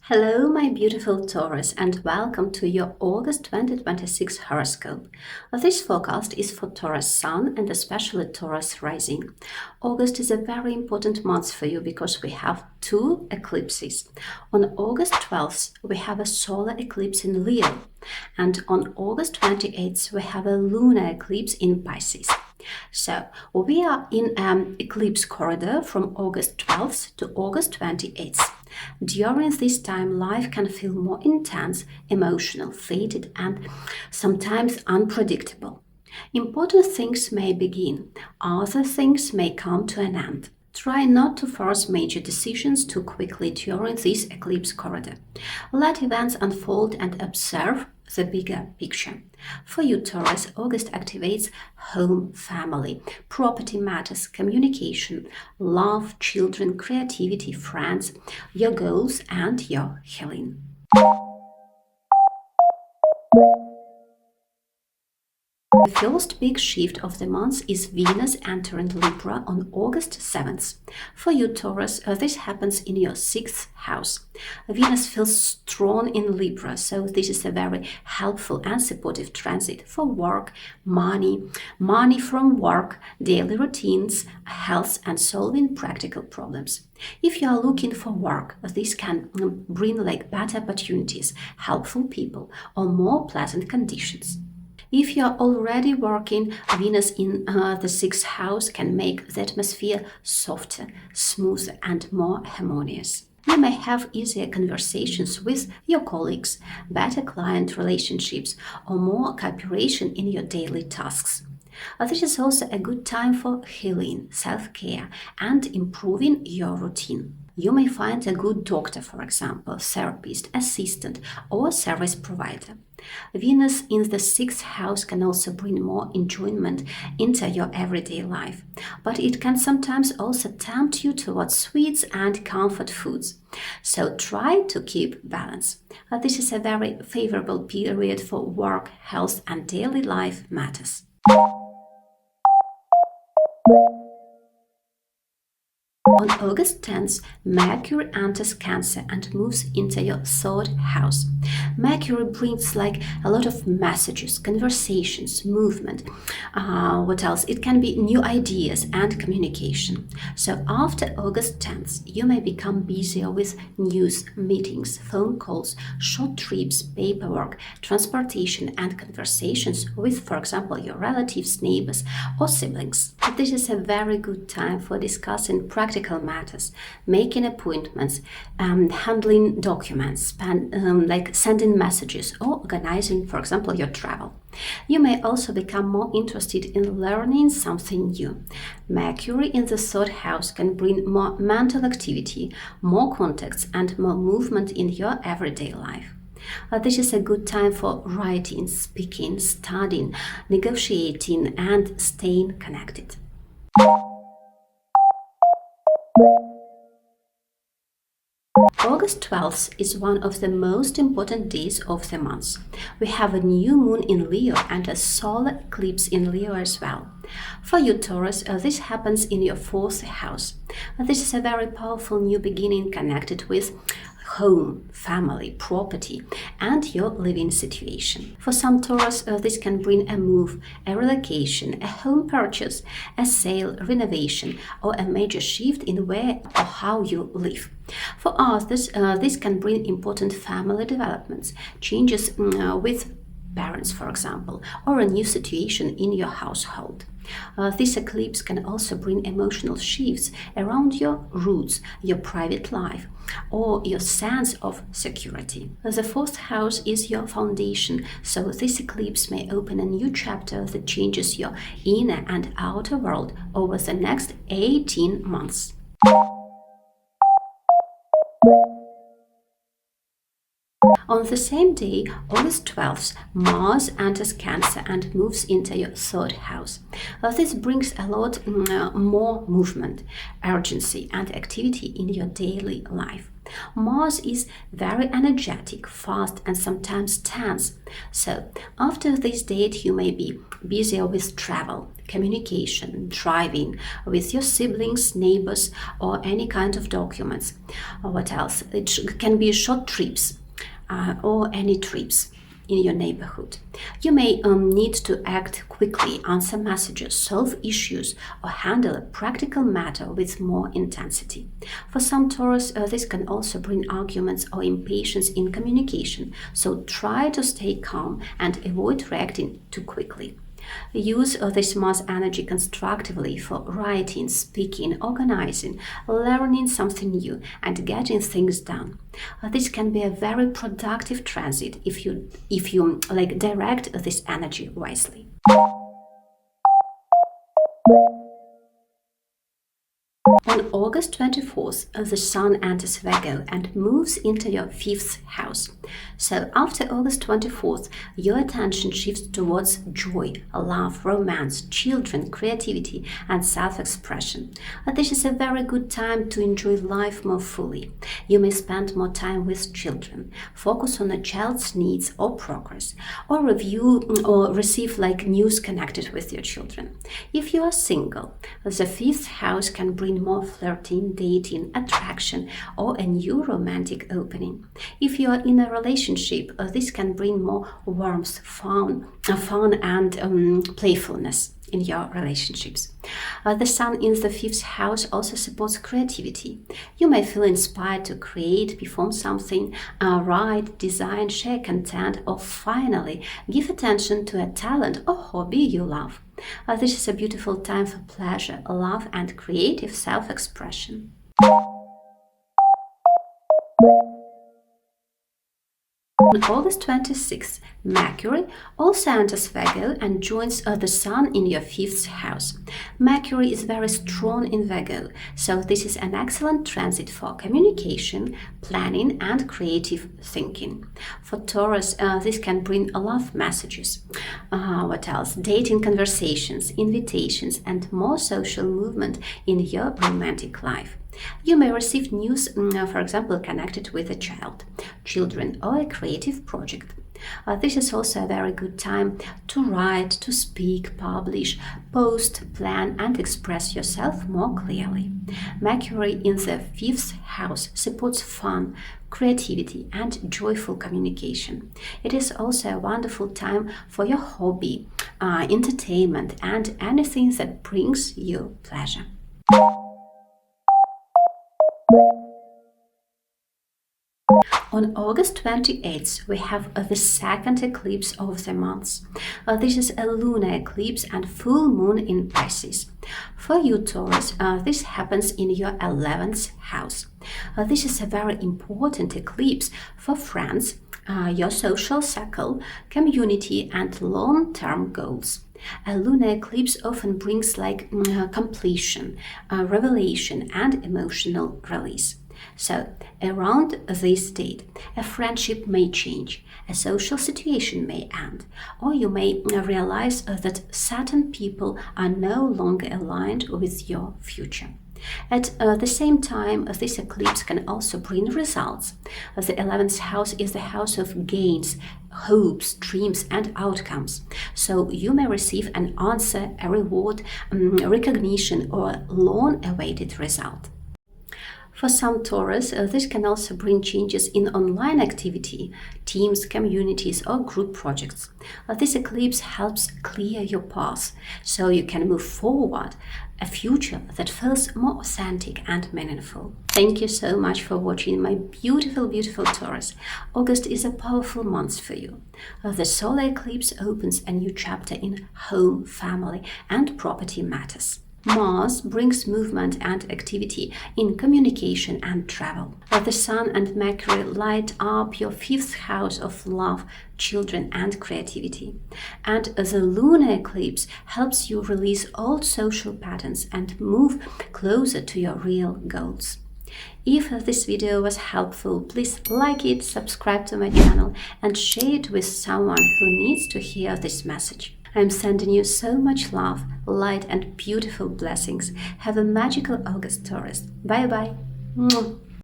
Hello, my beautiful Taurus, and welcome to your August 2026 horoscope. This forecast is for Taurus Sun and especially Taurus Rising. August is a very important month for you because we have two eclipses. On August 12th, we have a solar eclipse in Leo, and on August 28th, we have a lunar eclipse in Pisces. So we are in an eclipse corridor from August 12th to August 28th. During this time, life can feel more intense, emotional, faded, and sometimes unpredictable. Important things may begin, other things may come to an end. Try not to force major decisions too quickly during this eclipse corridor. Let events unfold and observe the bigger picture. For you, Taurus, August activates home, family, property matters, communication, love, children, creativity, friends, your goals, and your healing. The first big shift of the month is Venus entering Libra on August 7th. For you, Taurus, this happens in your 6th house. Venus feels strong in Libra, so this is a very helpful and supportive transit for work, money from work, daily routines, health, and solving practical problems. If you are looking for work, this can bring better opportunities, helpful people, or more pleasant conditions. If you are already working, Venus in the 6th house can make the atmosphere softer, smoother, and more harmonious. You may have easier conversations with your colleagues, better client relationships, or more cooperation in your daily tasks. This is also a good time for healing, self-care, and improving your routine. You may find a good doctor, for example, therapist, assistant, or service provider. Venus in the 6th house can also bring more enjoyment into your everyday life, but it can sometimes also tempt you towards sweets and comfort foods. So try to keep balance. This is a very favorable period for work, health, and daily life matters. On August 10th, Mercury enters Cancer and moves into your 3rd house. Mercury brings a lot of messages, conversations, movement. What else? It can be new ideas and communication. So after August 10th, you may become busier with news, meetings, phone calls, short trips, paperwork, transportation, and conversations with, for example, your relatives, neighbors, or siblings. This is a very good time for discussing practical matters, making appointments, handling documents, sending messages, or organizing, for example, your travel. You may also become more interested in learning something new. Mercury in the 3rd house can bring more mental activity, more contacts, and more movement in your everyday life. This is a good time for writing, speaking, studying, negotiating, and staying connected. August 12th is one of the most important days of the month. We have a new moon in Leo and a solar eclipse in Leo as well. For you, Taurus, this happens in your 4th house. This is a very powerful new beginning connected with home, family, property, and your living situation. For some Taurus, this can bring a move, a relocation, a home purchase, a sale, renovation, or a major shift in where or how you live. For others, this can bring important family developments, changes with parents, for example, or a new situation in your household. This eclipse can also bring emotional shifts around your roots, your private life, or your sense of security. The 4th house is your foundation, so this eclipse may open a new chapter that changes your inner and outer world over the next 18 months. On the same day, August 12th, Mars enters Cancer and moves into your third house. This brings a lot more movement, urgency, and activity in your daily life. Mars is very energetic, fast, and sometimes tense. So, after this date, you may be busier with travel, communication, driving with your siblings, neighbors, or any kind of documents. What else? It can be short trips or any trips in your neighborhood. You may need to act quickly, answer messages, solve issues, or handle a practical matter with more intensity. For some Taurus, this can also bring arguments or impatience in communication, so try to stay calm and avoid reacting too quickly. Use this Mars energy constructively for writing, speaking, organizing, learning something new, and getting things done. This can be a very productive transit if you direct this energy wisely. On August 24th, the Sun enters Virgo and moves into your 5th house. So after August 24th, your attention shifts towards joy, love, romance, children, creativity, and self-expression. This is a very good time to enjoy life more fully. You may spend more time with children, focus on a child's needs or progress, or review or receive news connected with your children. If you are single, the 5th house can bring more flirting, dating, attraction, or a new romantic opening. If you are in a relationship, this can bring more warmth, fun and playfulness in your relationships. The Sun in the 5th house also supports creativity. You may feel inspired to create, perform something, write, design, share content, or finally give attention to a talent or hobby you love. This is a beautiful time for pleasure, love, and creative self-expression. On August 26th, Mercury also enters Virgo and joins the Sun in your 5th house. Mercury is very strong in Virgo, so this is an excellent transit for communication, planning, and creative thinking. For Taurus, this can bring love messages. What else? Dating conversations, invitations, and more social movement in your romantic life. You may receive news, for example, connected with a child, children, or a creative project. This is also a very good time to write, to speak, publish, post, plan, and express yourself more clearly. Mercury in the 5th house supports fun, creativity, and joyful communication. It is also a wonderful time for your hobby, entertainment, and anything that brings you pleasure. On August 28th, we have the second eclipse of the month. This is a lunar eclipse and full moon in Pisces. For you, Taurus, this happens in your 11th house. This is a very important eclipse for friends, your social circle, community, and long-term goals. A lunar eclipse often brings completion, revelation, and emotional release. So, around this date, a friendship may change, a social situation may end, or you may realize that certain people are no longer aligned with your future. At the same time, this eclipse can also bring results. The 11th house is the house of gains, hopes, dreams, and outcomes. So you may receive an answer, a reward, recognition, or long-awaited result. For some Taurus, this can also bring changes in online activity, teams, communities, or group projects. This eclipse helps clear your path so you can move forward, a future that feels more authentic and meaningful. Thank you so much for watching, my beautiful, beautiful Taurus. August is a powerful month for you. The solar eclipse opens a new chapter in home, family, and property matters. Mars brings movement and activity in communication and travel. The Sun and Mercury light up your 5th house of love, children, and creativity. And the lunar eclipse helps you release old social patterns and move closer to your real goals. If this video was helpful, please like it, subscribe to my channel, and share it with someone who needs to hear this message. I'm sending you so much love, light, and beautiful blessings. Have a magical August, Taurus. Bye bye.